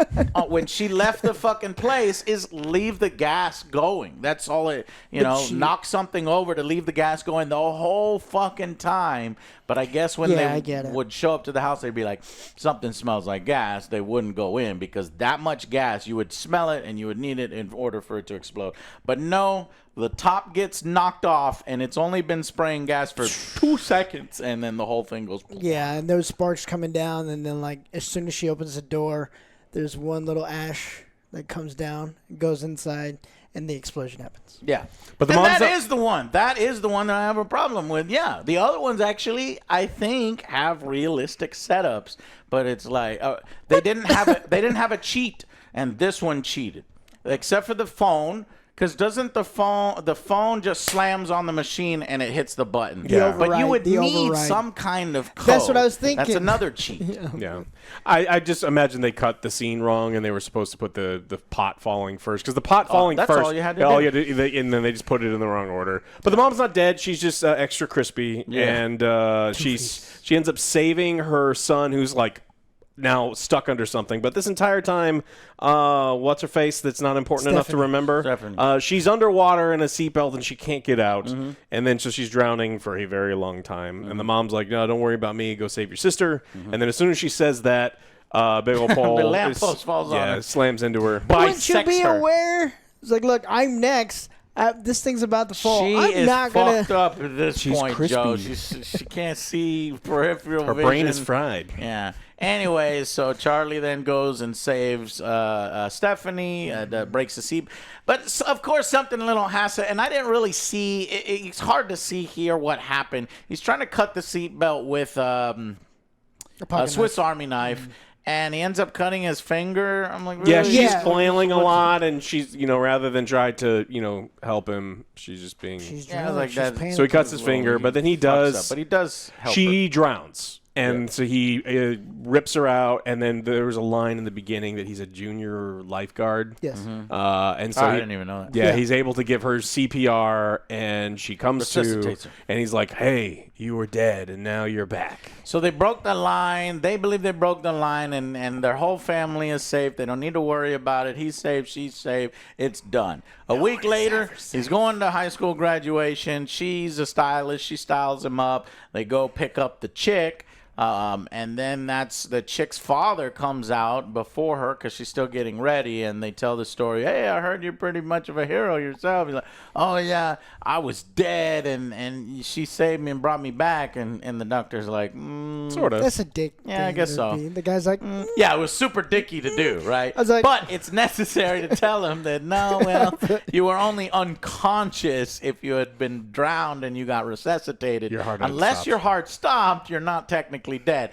when she left the fucking place, is leave the gas going. That's all it, knock something over to leave the gas going the whole fucking time. But I guess when I get they it. would show up to the house, they'd be like, something smells like gas. They wouldn't go in because that much gas, you would smell it and you would need it in order for it to explode. But no, the top gets knocked off and it's only been spraying gas for 2 seconds and then the whole thing goes. yeah, and those sparks coming down, and then like as soon as she opens the door, there's one little ash that comes down, goes inside, and the explosion happens. Yeah. But the and mom's that is the one. That is the one that I have a problem with. Yeah. The other ones actually, I think, have realistic setups, but it's like they didn't have they didn't have a cheat, and this one cheated, except for the phone. Because doesn't the phone just slams on the machine and it hits the button? Yeah. But you would The need override. some kind of code. That's what I was thinking. That's another cheat. Yeah, I just imagine they cut the scene wrong, and they were supposed to put the pot falling first, because the pot falling that's first. all you had to do. And then they just put it in the wrong order. But the mom's not dead; she's just extra crispy, and she ends up saving her son, who's like now stuck under something. But this entire time, what's her face? That's not important enough to remember. Stephanie. She's underwater in a seatbelt and she can't get out, and then so she's drowning for a very long time. And the mom's like, "No, don't worry about me. Go save your sister." And then as soon as she says that, big old Paul The lamppost falls on her. slams into her. Wouldn't you Bisects be her. aware? It's like, look, I'm next. This thing's about to fall. She I'm is not fucked gonna. up at this She's point, crispy. Joe. She can't see peripheral Her vision. brain is fried. Yeah. Anyways, so Charlie then goes and saves Stephanie, breaks the seat. But of course, something little has to, and I didn't really see, it's hard to see here what happened. He's trying to cut the seatbelt with a Swiss Army knife. And he ends up cutting his finger. I'm like, really? Yeah, she's Yeah. flailing a lot, and she's, rather than try to, help him, she's just being. She's Yeah, I was drowning. like She's that. panicking. So he cuts his finger, but then he Fucks does. up, but he does help her. She drowns. And so he rips her out, and then there was a line in the beginning that he's a junior lifeguard. Yes. And so I he- didn't even know that. Yeah, Yeah. he's able to give her CPR, and she comes to, Resuscitates her. and he's like, "Hey, you were dead, and now you're back." So they broke the line. They believe they broke the line, and their whole family is safe. They don't need to worry about it. He's safe. She's safe. It's done. A week later, he's going to high school graduation. She's a stylist. She styles him up. They go pick up the chick. And then that's the chick's father comes out before her because she's still getting ready, and they tell the story. Hey, I heard you're pretty much of a hero yourself. He's like, oh yeah, I was dead, and she saved me and brought me back. And the doctor's like, Sort of. That's a dick. Yeah, I thing guess to so. be. The guy's like, yeah, it was super dicky to do, right? I was like- but it's necessary to tell him that no, well, you were only unconscious if you had been drowned and you got resuscitated. Your heart hadn't Unless stopped. your heart stopped, you're not technically dead.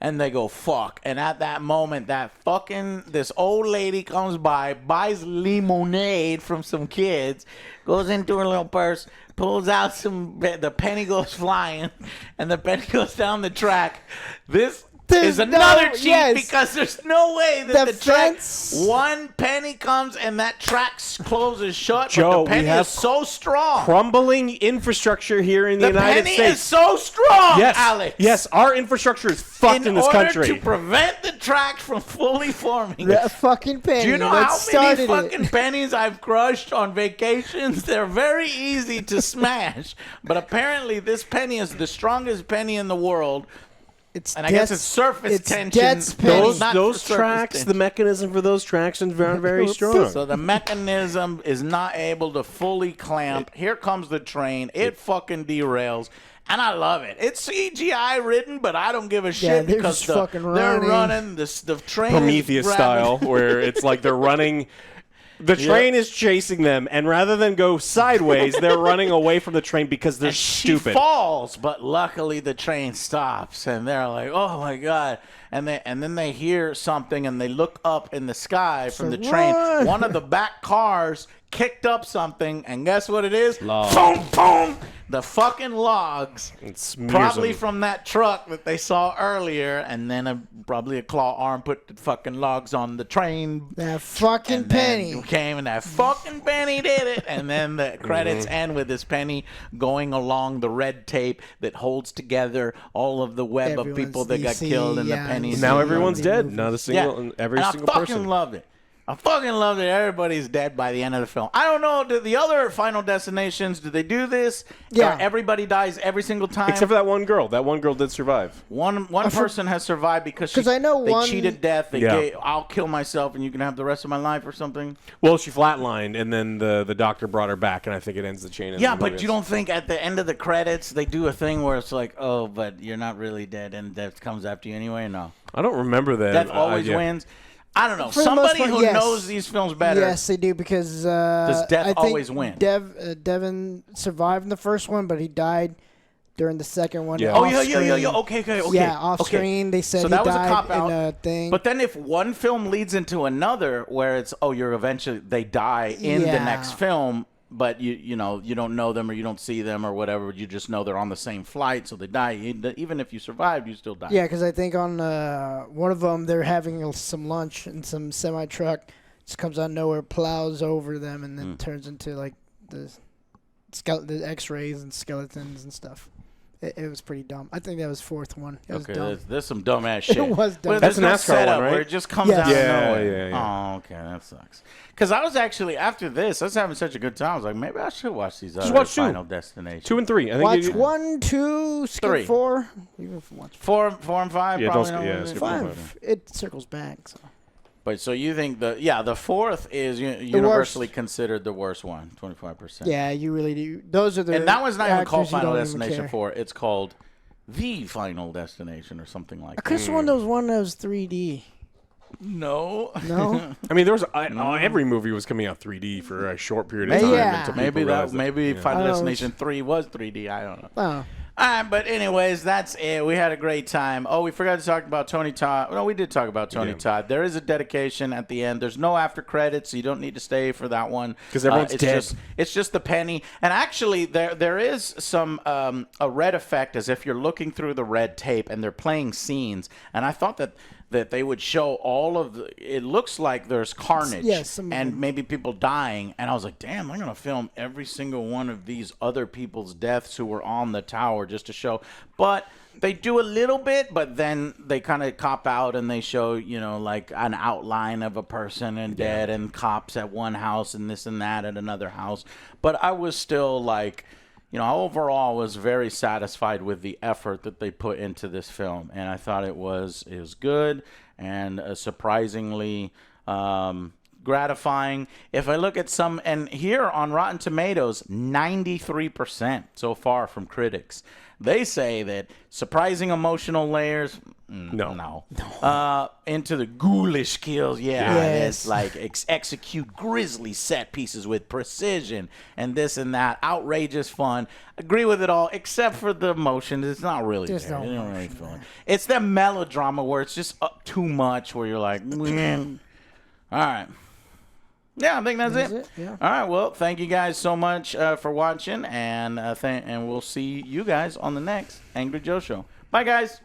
And they go, fuck. And at that moment, this old lady comes by, buys lemonade from some kids, goes into her little purse, pulls out the penny goes flying, and the penny goes down the track. This is another cheat because there's no way that the track, fence- one penny comes and that track closes shut, Joe, but the we penny have is so strong. Crumbling infrastructure here in the The United penny States. is so strong, yes, Alex. yes, our infrastructure is fucked in this order country. to prevent the track from fully forming. that fucking penny. Do you know that how many started fucking it. pennies I've crushed on vacations? They're very easy to smash. But apparently this penny is the strongest penny in the world. It's And I guess it's surface it's tension. Death's penny. Not those for surface tracks, tension. the mechanism for those tracks is very, very strong. So the mechanism is not able to fully clamp. Here comes the train. It fucking derails. And I love it. It's CGI ridden, but I don't give a shit they're because just fucking they're running. running. The train Prometheus is style, where it's like they're running. The train is chasing them, and rather than go sideways, they're running away from the train because they're She stupid. falls, but luckily the train stops, and they're like, "Oh my god!" And then they hear something, and they look up in the sky from the train. run. One of the back cars kicked up something, and guess what it is? Logs. Boom, boom. The fucking logs. It smears Probably them. from that truck that they saw earlier, and then probably a claw arm put the fucking logs on the train. That fucking And then penny. came and that fucking penny did it. And then the credits end with this penny going along the red tape that holds together all of the web of Everyone's people that got DC, killed in the yeah, pennies. Now Yeah. everyone's dead. Movies. Not a single, every and single I fucking person. loved it. I fucking loved it. Everybody's dead by the end of the film. I don't know. Do the other Final Destinations, do they do this? Yeah. Or everybody dies every single time. Except for that one girl. That one girl did survive. One person has survived because 'Cause I know they one- cheated death. They Yeah. gave, I'll kill myself and you can have the rest of my life or something. Well, she flatlined, and then the doctor brought her back, and I think it ends the chain. of Yeah, the but movies. you don't think at the end of the credits they do a thing where it's like, oh, but you're not really dead and death comes after you anyway? No. I don't remember that. Death always yeah. wins. I don't know. For the most Somebody part, who yes. knows these films better. Yes, they do because Does death I think always win? Devin survived in the first one, but he died during the second one. Yeah. Oh, off yeah. screen. Okay. Yeah, off okay. screen. They said So he that was a died cop-out. in a thing. But then if one film leads into another where it's, oh, you're eventually, they die in the Yeah. next film, but you know, you don't know them or you don't see them or whatever. You just know they're on the same flight, so they die. Even if you survived, you still die. Yeah, because I think on one of them they're having some lunch and some semi truck just comes out of nowhere, plows over them, and then turns into like the X-rays and skeletons and stuff. It was pretty dumb. I think that was fourth one. It was Okay, dumb. there's some dumbass shit. It was dumb. But That's there's an no NASCAR setup one, right? where it just comes Yes. out of Yeah, nowhere. yeah. Oh, okay, that sucks. Because I was actually, after this, I was having such a good time. I was like, maybe I should watch these other watch two. Final Destination. 2 and 3. I think Watch you, 1, 2, skip Three. 4. Even if you watch Four and five, Yeah, probably don't not yeah, really. skip 5, it circles back. So. But so you think the fourth is universally considered the worst one, 25%. Yeah, you really do. Those are the And that one's not even called actors you Final don't even Destination care. 4. It's called The Final Destination or something like I that. could have sworn there was one that was 3D. No. No? I mean, there was every movie was coming out 3D for a short period of Maybe- time. yeah. until Maybe people realized maybe yeah. Final I don't know, Destination 3 was 3D. I don't know. Oh. All right, but anyways, that's it. We had a great time. Oh, we forgot to talk about Tony Todd. No, we did talk about Tony Yeah. Todd. There is a dedication at the end. There's no after credits, so you don't need to stay for that one. 'Cause everyone's it's dead. It's just the penny. And actually, there is some a red effect as if you're looking through the red tape and they're playing scenes. And I thought that they would show all of the. It looks like there's carnage Yes, some of and them. maybe people dying, and I was like, damn, I'm gonna film every single one of these other people's deaths who were on the tower just to show. But they do a little bit, but then they kind of cop out and they show, like an outline of a person and dead and cops at one house and this and that at another house. But I was still like, overall was very satisfied with the effort that they put into this film, and I thought it was good and surprisingly gratifying. If I look at some, and here on Rotten Tomatoes, 93% so far from critics. They say that surprising emotional layers, no. Into the ghoulish kills, Yes. it's like execute grisly set pieces with precision and this and that. Outrageous fun. Agree with it all, except for the emotion. It's not really There's there. no You don't really emotion feel it. It's the melodrama where it's just too much, where you're like, all right. Yeah, I think that's it. Yeah. All right. Well, thank you guys so much for watching, and we'll see you guys on the next Angry Joe show. Bye, guys.